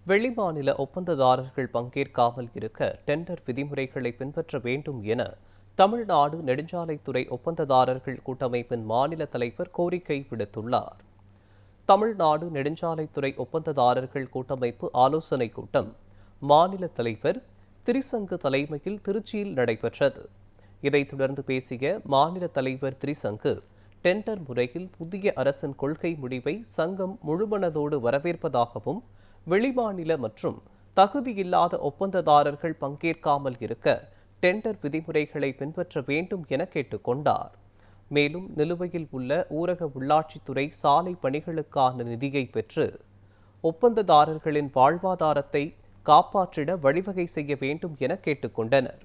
வெளிமாநில ஒப்பந்ததாரர்கள் பங்கேற்காமல் இருக்க டெண்டர் விதிமுறைகளை பின்பற்ற வேண்டும் என தமிழ்நாடு நெடுஞ்சாலைத்துறை ஒப்பந்ததாரர்கள் கூட்டமைப்பின் மாநில தலைவர் கோரிக்கை விடுத்துள்ளார். தமிழ்நாடு நெடுஞ்சாலைத்துறை ஒப்பந்ததாரர்கள் கூட்டமைப்பு ஆலோசனைக் கூட்டம் மாநில தலைவர் திரிசங்கு தலைமையில் திருச்சியில் நடைபெற்றது. இதைத் தொடர்ந்து பேசிய மாநில தலைவர் திரிசங்கு, டெண்டர் முறையில் புதிய அரசின் கொள்கை முடிவை சங்கம் முழுமனதோடு வரவேற்பதாகவும், வெளிமாநில மற்றும் தகுதியில்லாத ஒப்பந்ததாரர்கள் பங்கேற்காமல் இருக்க டெண்டர் விதிமுறைகளை பின்பற்ற வேண்டும் என கேட்டுக்கொண்டார். மேலும் நிலுவையில் உள்ள ஊரக உள்ளாட்சித்துறை சாலை பணிகளுக்கான நிதியை பெற்று ஒப்பந்ததாரர்களின் வாழ்வாதாரத்தை காப்பாற்றிட வழிவகை செய்ய வேண்டும் என கேட்டுக்கொண்டனர்.